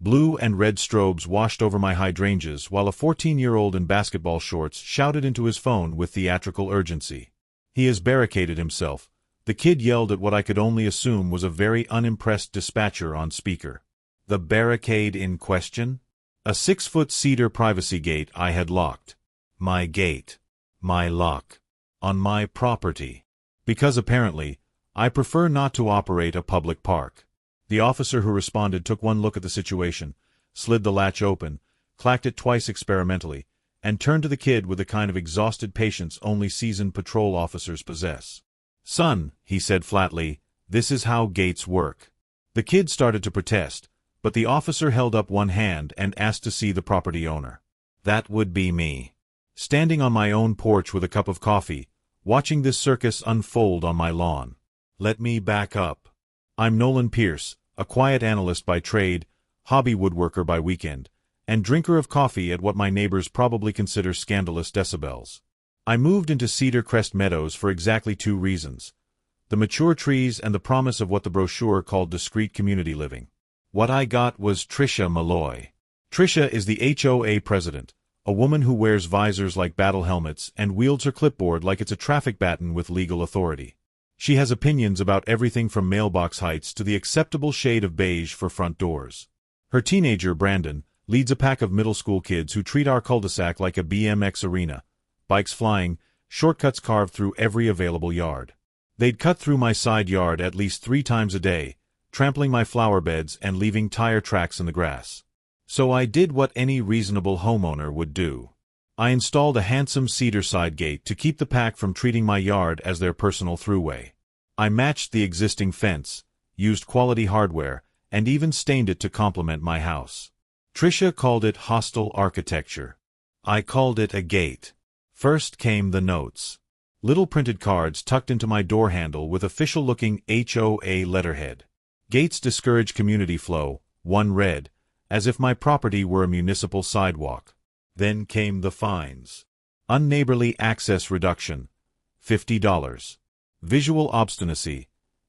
Blue and red strobes washed over my hydrangeas while a 14-year-old in basketball shorts shouted into his phone with theatrical urgency. "He has barricaded himself." The kid yelled at what I could only assume was a very unimpressed dispatcher on speaker. The barricade in question? A 6-foot cedar privacy gate I had locked. My gate. My lock. On my property. Because apparently, I prefer not to operate a public park. The officer who responded took one look at the situation, slid the latch open, clacked it twice experimentally, and turned to the kid with the kind of exhausted patience only seasoned patrol officers possess. "Son," he said flatly, "this is how gates work." The kid started to protest, but the officer held up one hand and asked to see the property owner. That would be me. Standing on my own porch with a cup of coffee, watching this circus unfold on my lawn. Let me back up. I'm Nolan Pierce, a quiet analyst by trade, hobby woodworker by weekend, and drinker of coffee at what my neighbors probably consider scandalous decibels. I moved into Cedar Crest Meadows for exactly 2 reasons: the mature trees and the promise of what the brochure called discreet community living. What I got was Tricia Malloy. Tricia is the HOA president, a woman who wears visors like battle helmets and wields her clipboard like it's a traffic baton with legal authority. She has opinions about everything from mailbox heights to the acceptable shade of beige for front doors. Her teenager, Brandon, leads a pack of middle school kids who treat our cul-de-sac like a BMX arena, bikes flying, shortcuts carved through every available yard. They'd cut through my side yard at least 3 times a day, trampling my flower beds and leaving tire tracks in the grass. So I did what any reasonable homeowner would do. I installed a handsome cedar side gate to keep the pack from treating my yard as their personal throughway. I matched the existing fence, used quality hardware, and even stained it to complement my house. Tricia called it hostile architecture. I called it a gate. First came the notes. Little printed cards tucked into my door handle with official-looking HOA letterhead. Gates discourage community flow, one read, as if my property were a municipal sidewalk. Then came the fines. Unneighborly access reduction, $50. Visual obstinacy,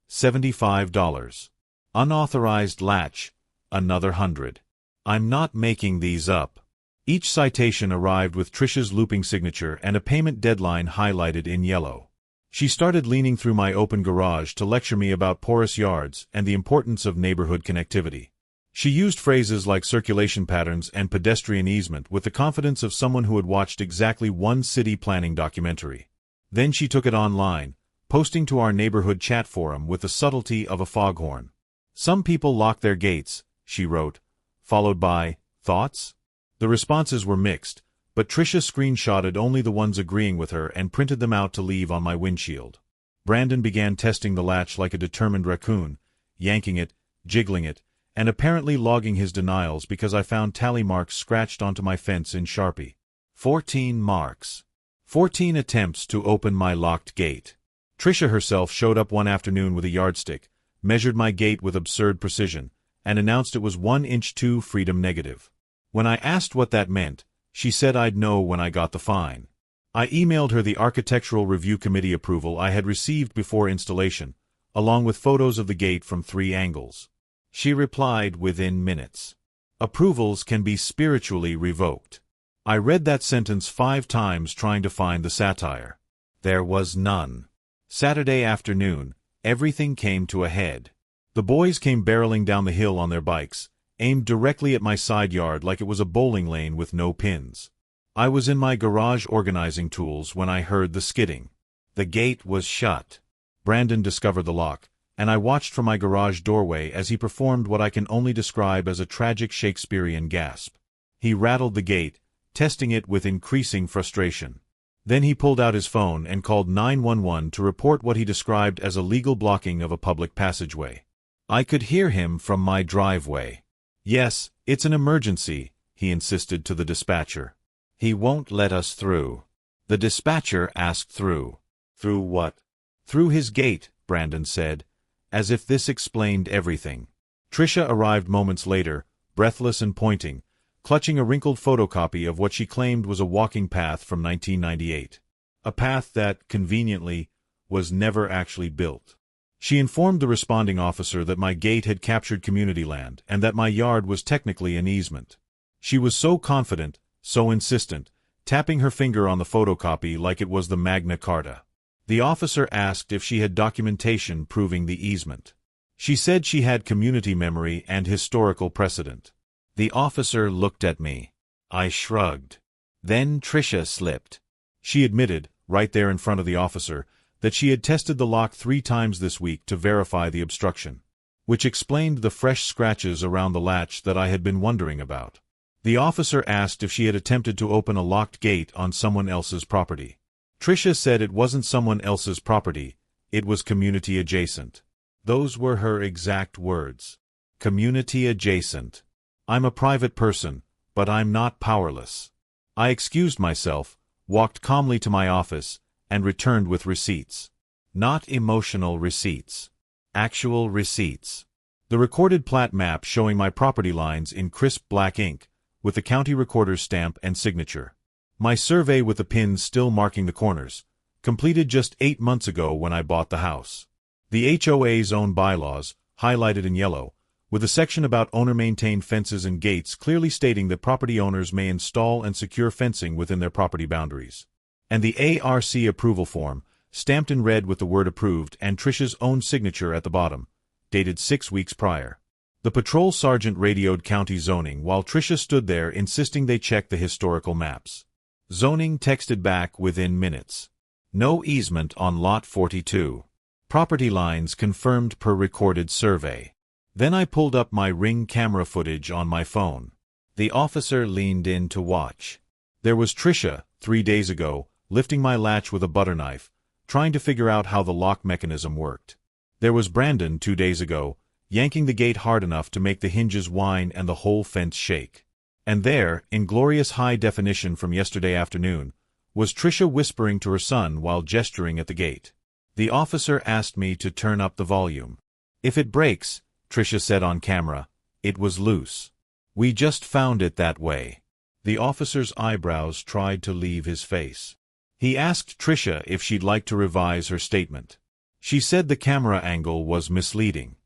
$75. Unauthorized latch, another $100. I'm not making these up. Each citation arrived with Tricia's looping signature and a payment deadline highlighted in yellow. She started leaning through my open garage to lecture me about porous yards and the importance of neighborhood connectivity. She used phrases like circulation patterns and pedestrian easement with the confidence of someone who had watched exactly one city planning documentary. Then she took it online, posting to our neighborhood chat forum with the subtlety of a foghorn. "Some people lock their gates," she wrote, followed by, "Thoughts?" The responses were mixed, but Tricia screenshotted only the ones agreeing with her and printed them out to leave on my windshield. Brandon began testing the latch like a determined raccoon, yanking it, jiggling it, and apparently logging his denials because I found tally marks scratched onto my fence in Sharpie. 14 marks. 14 attempts to open my locked gate. Tricia herself showed up one afternoon with a yardstick, measured my gate with absurd precision, and announced it was 1 inch 2 freedom negative. When I asked what that meant, she said I'd know when I got the fine. I emailed her the Architectural Review Committee approval I had received before installation, along with photos of the gate from 3 angles. She replied within minutes. Approvals can be spiritually revoked. I read that sentence 5 times trying to find the satire. There was none. Saturday afternoon, everything came to a head. The boys came barreling down the hill on their bikes, aimed directly at my side yard like it was a bowling lane with no pins. I was in my garage organizing tools when I heard the skidding. The gate was shut. Brandon discovered the lock, and I watched from my garage doorway as he performed what I can only describe as a tragic Shakespearean gasp. He rattled the gate, testing it with increasing frustration. Then he pulled out his phone and called 911 to report what he described as illegal blocking of a public passageway. I could hear him from my driveway. "Yes, it's an emergency," he insisted to the dispatcher. "He won't let us through." The dispatcher asked through. "Through what?" "Through his gate," Brandon said, as if this explained everything. Tricia arrived moments later, breathless and pointing, clutching a wrinkled photocopy of what she claimed was a walking path from 1998. A path that, conveniently, was never actually built. She informed the responding officer that my gate had captured community land and that my yard was technically an easement. She was so confident, so insistent, tapping her finger on the photocopy like it was the Magna Carta. The officer asked if she had documentation proving the easement. She said she had community memory and historical precedent. The officer looked at me. I shrugged. Then Tricia slipped. She admitted, right there in front of the officer, that she had tested the lock 3 times this week to verify the obstruction, which explained the fresh scratches around the latch that I had been wondering about. The officer asked if she had attempted to open a locked gate on someone else's property. Tricia said it wasn't someone else's property, it was community adjacent. Those were her exact words. Community adjacent. I'm a private person, but I'm not powerless. I excused myself, walked calmly to my office, and returned with receipts. Not emotional receipts. Actual receipts. The recorded plat map showing my property lines in crisp black ink, with the county recorder's stamp and signature. My survey with the pins still marking the corners, completed just 8 months ago when I bought the house. The HOA's own bylaws, highlighted in yellow, with a section about owner-maintained fences and gates clearly stating that property owners may install and secure fencing within their property boundaries. And the ARC approval form, stamped in red with the word approved and Tricia's own signature at the bottom, dated 6 weeks prior. The patrol sergeant radioed county zoning while Tricia stood there insisting they check the historical maps. Zoning texted back within minutes. No easement on Lot 42. Property lines confirmed per recorded survey. Then I pulled up my Ring camera footage on my phone. The officer leaned in to watch. There was Tricia, 3 days ago, lifting my latch with a butter knife, trying to figure out how the lock mechanism worked. There was Brandon 2 days ago, yanking the gate hard enough to make the hinges whine and the whole fence shake. And there, in glorious high definition from yesterday afternoon, was Tricia whispering to her son while gesturing at the gate. The officer asked me to turn up the volume. If it breaks, Tricia said on camera, it was loose. We just found it that way. The officer's eyebrows tried to leave his face. He asked Tricia if she'd like to revise her statement. She said the camera angle was misleading.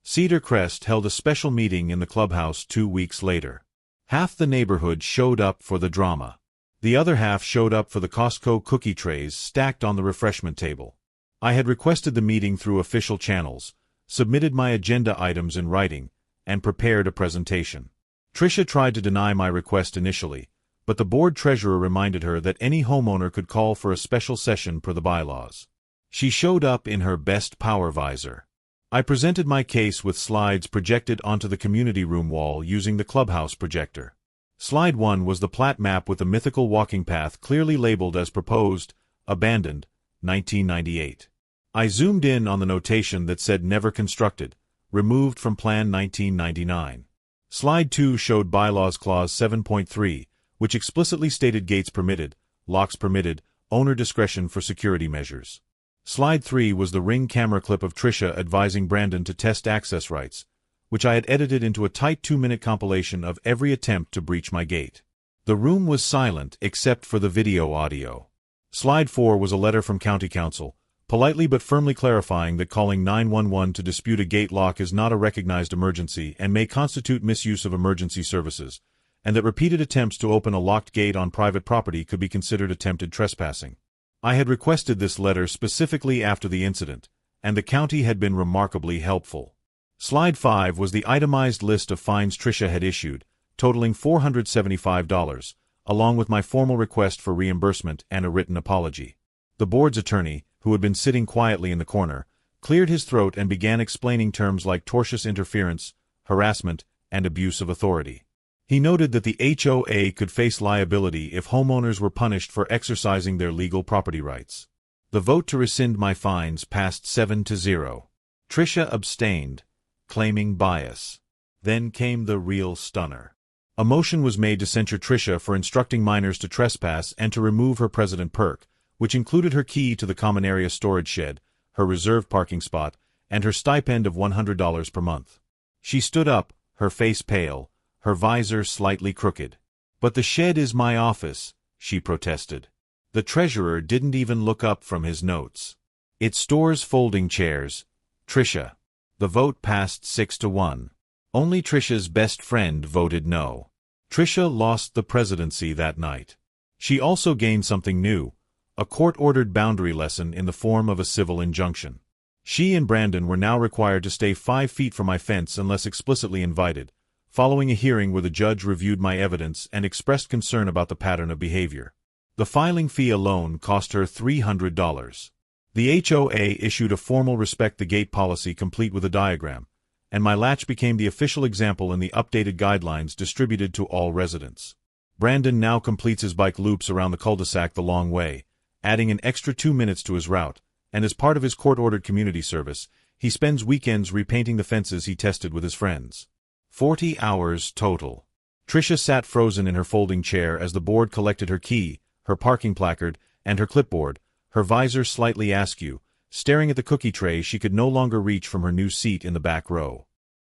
Cedar Crest held a special meeting in the clubhouse 2 weeks later. Half the neighborhood showed up for the drama. The other half showed up for the Costco cookie trays stacked on the refreshment table. I had requested the meeting through official channels, submitted my agenda items in writing, and prepared a presentation. Tricia tried to deny my request initially, but the board treasurer reminded her that any homeowner could call for a special session per the bylaws. She showed up in her best power visor. I presented my case with slides projected onto the community room wall using the clubhouse projector. Slide 1 was the plat map with the mythical walking path clearly labeled as proposed, abandoned, 1998. I zoomed in on the notation that said never constructed, removed from Plan 1999. Slide 2 showed Bylaws Clause 7.3, which explicitly stated gates permitted, locks permitted, owner discretion for security measures. Slide 3 was the Ring camera clip of Tricia advising Brandon to test access rights, which I had edited into a tight 2-minute compilation of every attempt to breach my gate. The room was silent except for the video audio. Slide 4 was a letter from County Council, politely but firmly clarifying that calling 911 to dispute a gate lock is not a recognized emergency and may constitute misuse of emergency services, and that repeated attempts to open a locked gate on private property could be considered attempted trespassing. I had requested this letter specifically after the incident, and the county had been remarkably helpful. Slide 5 was the itemized list of fines Tricia had issued, totaling $475, along with my formal request for reimbursement and a written apology. The board's attorney, who had been sitting quietly in the corner, cleared his throat and began explaining terms like tortious interference, harassment, and abuse of authority. He noted that the HOA could face liability if homeowners were punished for exercising their legal property rights. The vote to rescind my fines passed 7-0. Tricia abstained, claiming bias. Then came the real stunner. A motion was made to censure Tricia for instructing minors to trespass and to remove her president perk, which included her key to the common area storage shed, her reserved parking spot, and her stipend of $100 per month. She stood up, her face pale, her visor slightly crooked. "But the shed is my office," she protested. The treasurer didn't even look up from his notes. "It stores folding chairs, Trisha. The vote passed 6-1. Only Trisha's best friend voted no. Trisha lost the presidency that night. She also gained something new, a court-ordered boundary lesson in the form of a civil injunction. She and Brandon were now required to stay 5 feet from my fence unless explicitly invited, following a hearing where the judge reviewed my evidence and expressed concern about the pattern of behavior. The filing fee alone cost her $300. The HOA issued a formal respect the gate policy complete with a diagram, and my latch became the official example in the updated guidelines distributed to all residents. Brandon now completes his bike loops around the cul-de-sac the long way, adding an extra 2 minutes to his route, and as part of his court-ordered community service, he spends weekends repainting the fences he tested with his friends. 40 hours total. Trisha sat frozen in her folding chair as the board collected her key, her parking placard, and her clipboard, her visor slightly askew, staring at the cookie tray she could no longer reach from her new seat in the back row.